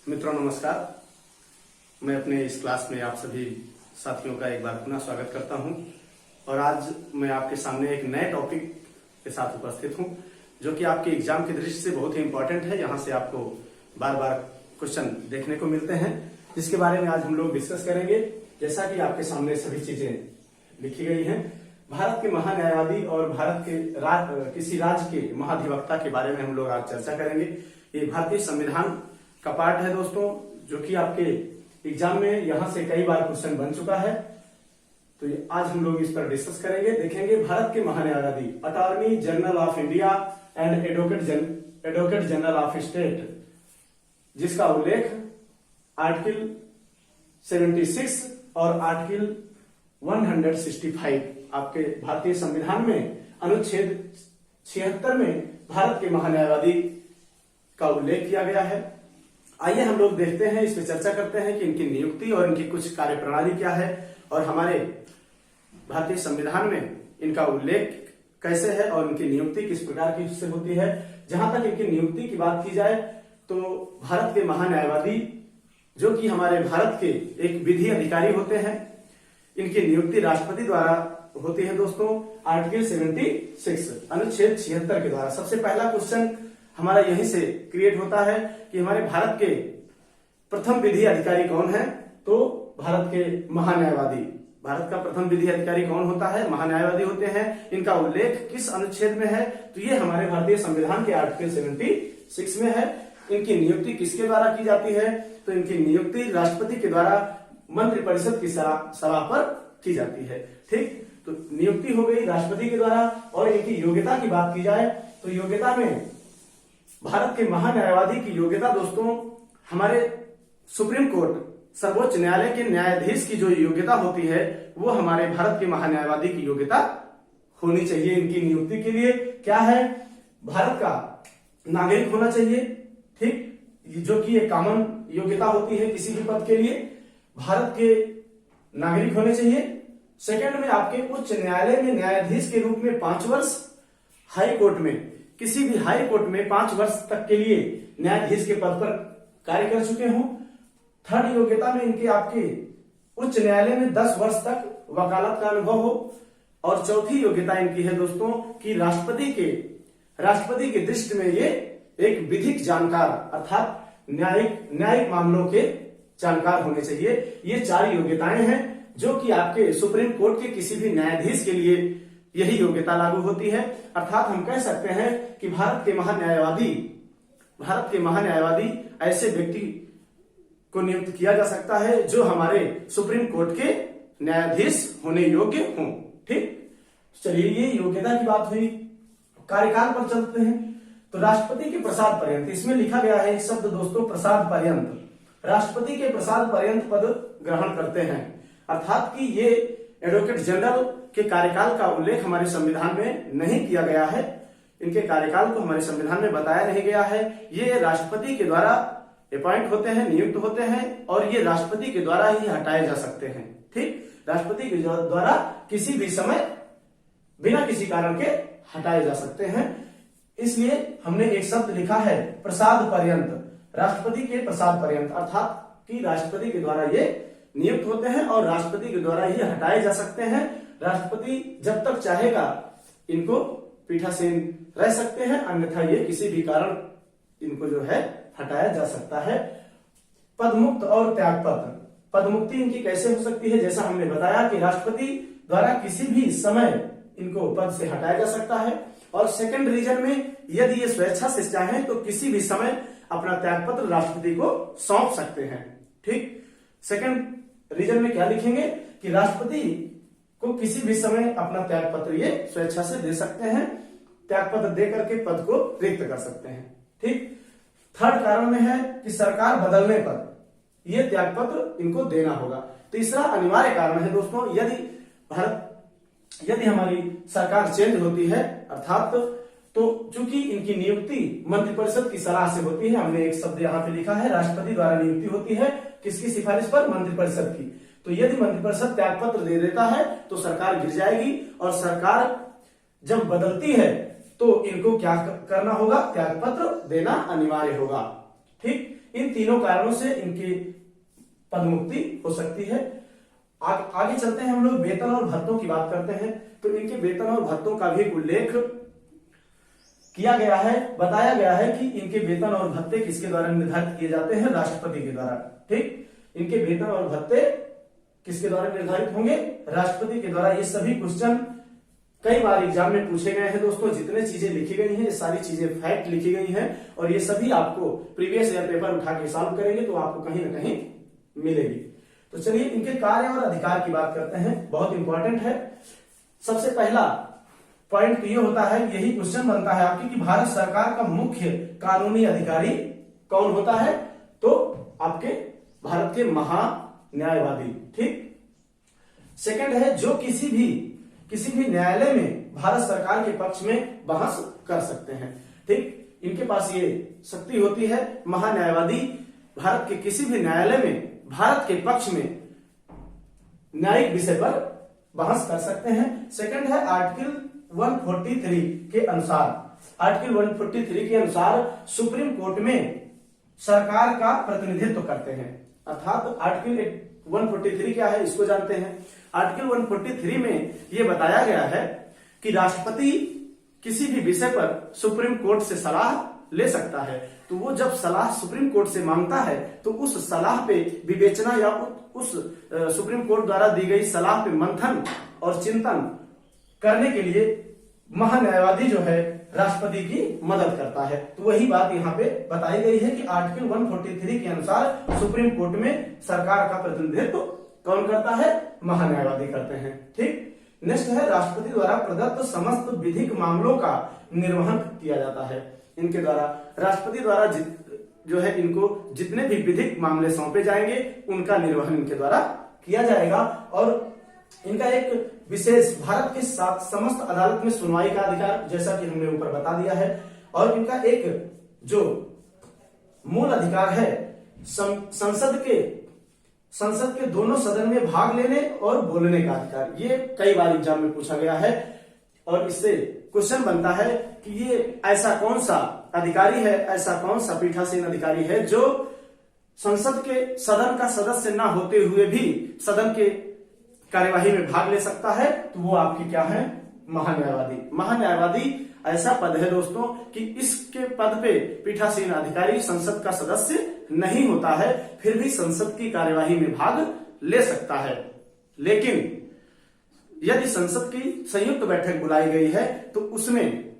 मित्रों नमस्कार। मैं अपने इस क्लास में आप सभी साथियों का एक बार पुनः स्वागत करता हूं और आज मैं आपके सामने एक नए टॉपिक के साथ उपस्थित हूं जो कि आपके एग्जाम की दृष्टि से बहुत ही इंपॉर्टेंट है। यहाँ से आपको बार बार क्वेश्चन देखने को मिलते हैं, जिसके बारे में आज हम लोग डिस्कस करेंगे। जैसा कि आपके सामने सभी चीजें लिखी गई हैं, भारत के महान्यायवादी और भारत के किसी राज्य के महाधिवक्ता के बारे में हम लोग आज चर्चा करेंगे। ये भारतीय संविधान का पार्ट है दोस्तों, जो कि आपके एग्जाम में यहां से कई बार क्वेश्चन बन चुका है। तो आज हम लोग इस पर डिस्कस करेंगे, देखेंगे भारत के महान्यायवादी, attorney general of India and advocate general of state, जिसका उल्लेख आर्टिकल 76 और आर्टिकल 165 आपके भारतीय संविधान में अनुच्छेद 76 में भारत के महान्यायवादी का उल्लेख किया गया है। आइए हम लोग देखते हैं, इस पर चर्चा करते हैं कि इनकी नियुक्ति और इनकी कुछ कार्यप्रणाली क्या है और हमारे भारतीय संविधान में इनका उल्लेख कैसे है और इनकी नियुक्ति किस प्रकार की से होती है। जहां तक इनकी नियुक्ति की बात की जाए तो भारत के महान्यायवादी, जो कि हमारे भारत के एक विधि अधिकारी होते हैं, इनकी नियुक्ति राष्ट्रपति द्वारा होती है दोस्तों, आर्टिकल 76 अनुच्छेद 76 के द्वारा। सबसे पहला क्वेश्चन हमारा यहीं से क्रिएट होता है कि हमारे भारत के प्रथम विधि अधिकारी कौन है, तो भारत के महान्यायवादी। भारत का प्रथम विधि अधिकारी कौन होता है? महान्यायवादी होते हैं। इनका उल्लेख किस अनुच्छेद में है? तो ये हमारे भारतीय संविधान के आर्टिकल 76 में है। इनकी नियुक्ति किसके द्वारा की जाती है? तो इनकी नियुक्ति राष्ट्रपति के द्वारा मंत्रिपरिषद की सलाह पर की जाती है। ठीक, तो नियुक्ति हो गई राष्ट्रपति के द्वारा। और इनकी योग्यता की बात की जाए तो योग्यता में भारत के महान्यायवादी की योग्यता दोस्तों, हमारे सुप्रीम कोर्ट, सर्वोच्च न्यायालय के न्यायाधीश की जो योग्यता होती है वो हमारे भारत के महान्यायवादी की योग्यता होनी चाहिए। इनकी नियुक्ति के लिए क्या है? भारत का नागरिक होना चाहिए। ठीक, जो कि एक कॉमन योग्यता होती है किसी भी पद के लिए, भारत के नागरिक होने चाहिए। सेकंड में आपके उच्च न्यायालय में न्यायाधीश के रूप में 5 वर्ष, हाई कोर्ट में, किसी भी हाई कोर्ट में 5 वर्ष तक के लिए न्यायाधीश के पद पर कार्य कर चुके हों। थर्ड योग्यता में इनके आपके उच्च न्यायालय में 10 वर्ष तक वकालत का अनुभव हो। और चौथी योग्यता इनकी है दोस्तों कि राष्ट्रपति के दृष्टि में ये एक विधिक जानकार अर्थात न्यायिक मामलों के जानकार होने चाहिए। ये 4 योग्यताएं हैं जो कि आपके सुप्रीम कोर्ट के किसी भी न्यायाधीश के लिए यही योग्यता लागू होती है। अर्थात हम कह सकते हैं कि भारत के महान्यायवादी ऐसे व्यक्ति को नियुक्त किया जा सकता है जो हमारे सुप्रीम कोर्ट के न्यायाधीश होने योग्य हों। ठीक, चलिए ये योग्यता की बात हुई। कार्यकाल पर चलते हैं तो राष्ट्रपति के प्रसाद पर्यंत, इसमें लिखा गया है एक शब्द दोस्तों, प्रसाद पर्यंत। राष्ट्रपति के प्रसाद पर्यंत पद ग्रहण करते हैं, अर्थात कि ये एडवोकेट जनरल के कार्यकाल का उल्लेख हमारे संविधान में नहीं किया गया है। इनके कार्यकाल को हमारे संविधान में बताया नहीं गया है। ये राष्ट्रपति के द्वारा अपॉइंट होते हैं, नियुक्त होते हैं और ये राष्ट्रपति के द्वारा ही हटाए जा सकते हैं। ठीक, राष्ट्रपति के द्वारा किसी भी समय बिना किसी कारण के हटाए जा सकते हैं। इसलिए हमने एक शब्द लिखा है प्रसाद पर्यंत, राष्ट्रपति के प्रसाद पर्यंत, अर्थात कि राष्ट्रपति के द्वारा ये नियुक्त होते हैं और राष्ट्रपति के द्वारा ही हटाए जा सकते हैं। राष्ट्रपति जब तक चाहेगा इनको पीठासीन रह सकते हैं, अन्यथा ये किसी भी कारण इनको जो है हटाया जा सकता है। पदमुक्त और त्यागपत्र, पदमुक्ति इनकी कैसे हो सकती है? जैसा हमने बताया कि राष्ट्रपति द्वारा किसी भी समय इनको पद से हटाया जा सकता है। और सेकंड रीजन में यदि ये स्वेच्छा से चाहें तो किसी भी समय अपना त्यागपत्र राष्ट्रपति को सौंप सकते हैं। ठीक, सेकंड रीजन में क्या लिखेंगे कि राष्ट्रपति को किसी भी समय अपना त्यागपत्र ये स्वेच्छा से दे सकते हैं, त्यागपत्र दे करके पद को रिक्त कर सकते हैं। ठीक, थर्ड कारण में है कि सरकार बदलने पर ये त्यागपत्र इनको देना होगा। तीसरा अनिवार्य कारण है दोस्तों, यदि हमारी सरकार चेंज होती है, अर्थात तो चूंकि इनकी नियुक्ति मंत्रिपरिषद की सलाह से होती है, हमने एक शब्द यहाँ पे लिखा है राष्ट्रपति द्वारा नियुक्ति होती है, किसकी सिफारिश पर? मंत्रिपरिषद की। तो यदि मंत्रिपरिषद त्यागपत्र दे देता है तो सरकार गिर जाएगी और सरकार जब बदलती है तो इनको क्या करना होगा? त्यागपत्र देना अनिवार्य होगा। ठीक, इन तीनों कारणों से इनकी पदमुक्ति हो सकती है। आगे चलते हैं, हम लोग वेतन और भत्तों की बात करते हैं। तो इनके वेतन और भत्तों का भी उल्लेख किया गया है, बताया गया है कि इनके वेतन और भत्ते किसके द्वारा निर्धारित किए जाते हैं, राष्ट्रपति के द्वारा। ठीक, इनके वेतन और भत्ते किसके द्वारा निर्धारित होंगे, राष्ट्रपति के द्वारा। ये सभी क्वेश्चन कई बार एग्जाम में पूछे गए हैं दोस्तों। जितने चीजें लिखी गई हैं, ये सारी चीजें फैक्ट लिखी गई हैं और ये सभी आपको प्रीवियस ईयर पेपर उठा के सॉल्व करेंगे तो आपको कहीं ना कहीं मिलेगी। तो चलिए इनके कार्य और अधिकार की बात करते हैं, बहुत इंपॉर्टेंट है। सबसे पहला पॉइंट ये होता है, यही क्वेश्चन बनता है आपकी कि भारत सरकार का मुख्य कानूनी अधिकारी कौन होता है, तो आपके भारत के महान्यायवादी। ठीक, सेकंड है जो किसी भी न्यायालय में भारत सरकार के पक्ष में बहस कर सकते हैं। ठीक, इनके पास ये शक्ति होती है। महान्यायवादी भारत के किसी भी न्यायालय में भारत के पक्ष में न्यायिक विषय पर बहस कर सकते हैं। सेकंड है आर्टिकल 143 के अनुसार, आर्टिकल 143 के अनुसार सुप्रीम कोर्ट में सरकार का प्रतिनिधित्व करते हैं। अर्थात आर्टिकल 143 क्या है इसको जानते हैं। आर्टिकल 143 में यह बताया गया है कि राष्ट्रपति किसी भी विषय पर सुप्रीम कोर्ट से सलाह ले सकता है। तो वो जब सलाह सुप्रीम कोर्ट से मांगता है तो उस सलाह पे विवेचना या उस सुप्रीम कोर्ट द्वारा दी गई सलाह पे मंथन और चिंतन करने के लिए महान्यायवादी जो है राष्ट्रपति की मदद करता है। तो वही बात यहाँ पे बताई गई है कि आर्टिकल 143 के अनुसार सुप्रीम कोर्ट में सरकार का प्रतिनिधित्व कौन करता है, महान्यायवादी करते हैं। ठीक, नेक्स्ट है राष्ट्रपति द्वारा प्रदत्त समस्त विधिक मामलों का निर्वहन किया जाता है। इनके द्वारा राष्ट्रपति द्वारा जो है इनको जितने भी विधिक मामले सौंपे जाएंगे उनका निर्वहन इनके द्वारा किया जाएगा। और इनका एक विशेष भारत के साथ समस्त अदालत में सुनवाई का अधिकार, जैसा कि हमने ऊपर बता दिया है। और इनका एक जो मूल अधिकार है संसद के दोनों सदन में भाग लेने और बोलने का अधिकार। ये कई बार एग्जाम में पूछा गया है और इससे क्वेश्चन बनता है कि ये ऐसा कौन सा अधिकारी है, ऐसा कौन सा पीठासीन अधिकारी है जो संसद के सदन का सदस्य ना होते हुए भी सदन के कार्यवाही में भाग ले सकता है। तो वो आपकी क्या है, महान्यायवादी। महान्यायवादी ऐसा पद है दोस्तों कि इसके पद पे पीठासीन अधिकारी संसद का सदस्य नहीं होता है, फिर भी संसद की कार्यवाही में भाग ले सकता है। लेकिन यदि संसद की संयुक्त बैठक बुलाई गई है तो उसमें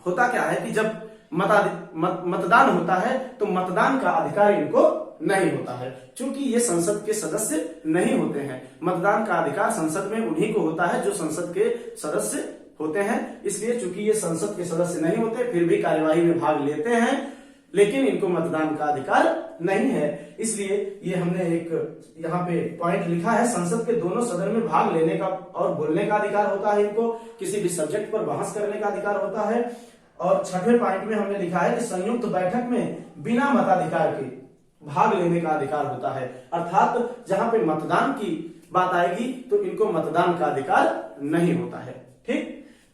होता क्या है कि जब मतदान होता है तो मतदान का अधिकार इनको नहीं होता है, क्योंकि ये संसद के सदस्य नहीं होते हैं। मतदान का अधिकार संसद में उन्हीं को होता है जो संसद के सदस्य होते हैं। इसलिए चूंकि ये संसद के सदस्य नहीं होते फिर भी कार्यवाही में भाग लेते हैं, लेकिन इनको मतदान का अधिकार नहीं है। इसलिए ये हमने एक यहाँ पे पॉइंट लिखा है, संसद के दोनों सदन में भाग लेने का और बोलने का अधिकार होता है इनको, किसी भी सब्जेक्ट पर बहस करने का अधिकार होता है। और छठवें पॉइंट में हमने लिखा है कि संयुक्त बैठक में बिना मताधिकार के भाग लेने का अधिकार होता है। अर्थात जहां पे मतदान की बात आएगी तो इनको मतदान का अधिकार नहीं होता है। ठीक,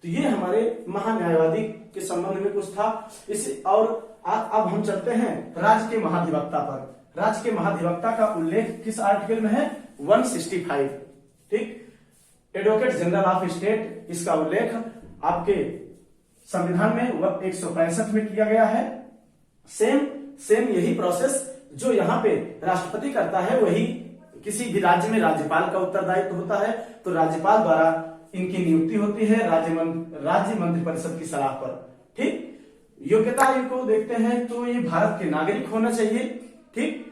तो ये हमारे महान्यायवादी के संबंध में कुछ था। इस और अब हम चलते हैं राज्य के महाधिवक्ता पर। राज्य के महाधिवक्ता का उल्लेख किस आर्टिकल में है, 165। ठीक, एडवोकेट जनरल ऑफ स्टेट, इसका उल्लेख आपके संविधान में 165 में किया गया है। सेम यही प्रोसेस जो यहाँ पे राष्ट्रपति करता है वही किसी भी राज्य में राज्यपाल का उत्तरदायित्व होता है। तो राज्यपाल द्वारा इनकी नियुक्ति होती है राज्य मंत्रिपरिषद की सलाह पर। ठीक, योग्यता इनको देखते हैं तो ये भारत के नागरिक होना चाहिए। ठीक,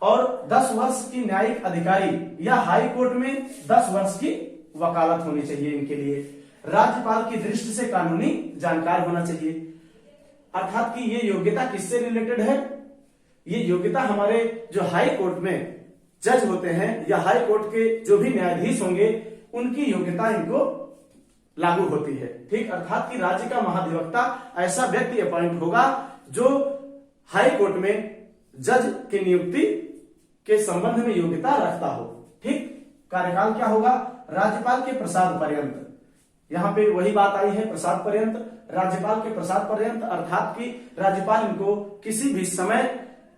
और 10 वर्ष की न्यायिक अधिकारी या हाई कोर्ट में 10 वर्ष की वकालत होनी चाहिए इनके लिए। राज्यपाल की दृष्टि से कानूनी जानकार होना चाहिए। अर्थात कि ये योग्यता किससे रिलेटेड है, ये योग्यता हमारे जो हाई कोर्ट में जज होते हैं या हाई कोर्ट के जो भी न्यायाधीश होंगे उनकी योग्यता इनको लागू होती है। ठीक, अर्थात कि राज्य का महाधिवक्ता ऐसा व्यक्ति अपॉइंट होगा जो हाई कोर्ट में जज की नियुक्ति के संबंध में योग्यता रखता हो। ठीक, कार्यकाल क्या होगा, राज्यपाल के प्रसाद पर्यंत। यहाँ पे वही बात आई है, प्रसाद पर्यंत, राज्यपाल के प्रसाद पर्यंत। अर्थात कि राज्यपाल इनको किसी भी समय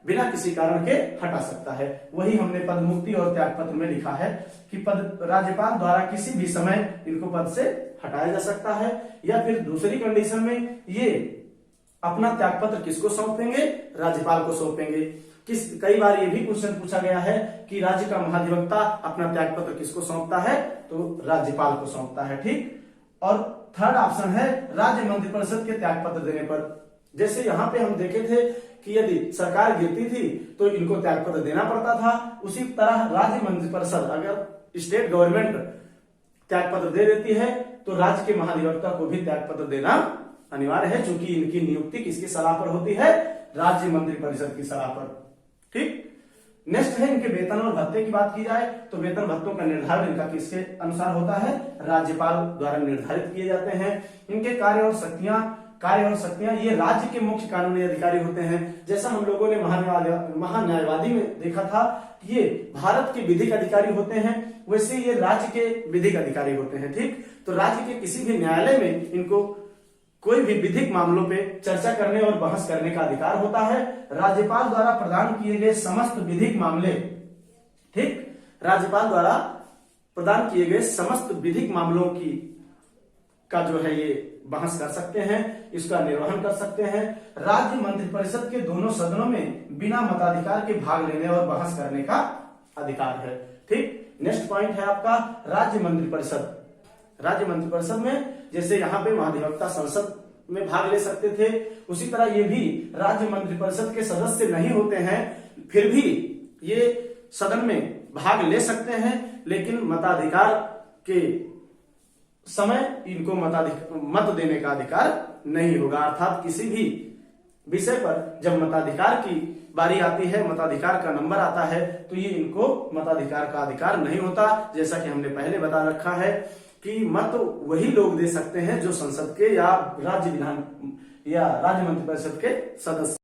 बिना किसी कारण के हटा सकता है। वही हमने पद मुक्ति और त्याग पत्र में लिखा है कि पद राज्यपाल द्वारा किसी भी समय इनको पद से हटाया जा सकता है। या फिर दूसरी कंडीशन में ये अपना त्याग पत्र किसको सौंपेंगे, राज्यपाल को सौंपेंगे। कई बार ये भी क्वेश्चन पूछा गया है कि राज्य का महाधिवक्ता अपना त्याग पत्र किसको सौंपता है, तो राज्यपाल को सौंपता है। ठीक। और थर्ड ऑप्शन है राज्य मंत्रिपरिषद के त्याग पत्र देने पर। जैसे यहाँ पे हम देखे थे कि यदि सरकार गिरती थी तो इनको त्याग पत्र देना पड़ता था, उसी तरह राज्य मंत्रिपरिषद अगर स्टेट गवर्नमेंट त्याग पत्र दे देती है तो राज्य के महाधिवक्ता को भी त्याग पत्र देना अनिवार्य है, क्योंकि इनकी नियुक्ति किसकी सलाह पर होती है, राज्य मंत्रिपरिषद की सलाह पर। ठीक। नेक्स्ट है इनके वेतन और भत्ते की बात की जाए तो वेतन भत्तों का निर्धारण इनका किसके अनुसार होता है, राज्यपाल द्वारा निर्धारित किए जाते हैं। इनके कार्य और शक्तियां ये राज्य के मुख्य कानूनी अधिकारी होते हैं। जैसा हम लोगों ने महान्यायवादी में देखा था कि ये भारत के विधिक अधिकारी होते हैं, वैसे ये राज्य के विधिक अधिकारी होते हैं। ठीक। तो राज्य के किसी भी न्यायालय में इनको कोई भी विधिक मामलों पे चर्चा करने और बहस करने का अधिकार होता है। राज्यपाल द्वारा प्रदान किए गए समस्त विधिक मामले, ठीक, राज्यपाल द्वारा प्रदान किए गए समस्त विधिक मामलों की का जो है ये बहस कर सकते हैं, इसका निर्वहन कर सकते हैं। राज्य मंत्रिपरिषद के दोनों सदनों में बिना मताधिकार के भाग लेने और बहस करने का अधिकार है। ठीक। नेक्स्ट पॉइंट है आपका राज्य मंत्रिपरिषद। राज्य मंत्रिपरिषद में जैसे यहाँ पे महाधिवक्ता संसद में भाग ले सकते थे, उसी तरह ये भी राज्य मंत्रिपरिषद के सदस्य नहीं होते हैं, फिर भी ये सदन में भाग ले सकते हैं, लेकिन मताधिकार के समय इनको मत देने का अधिकार नहीं होगा। अर्थात किसी भी विषय पर जब मताधिकार की बारी आती है, मताधिकार का नंबर आता है, तो ये इनको मताधिकार का अधिकार नहीं होता। जैसा कि हमने पहले बता रखा है कि मत वही लोग दे सकते हैं जो संसद के या राज्य मंत्रिपरिषद के सदस्य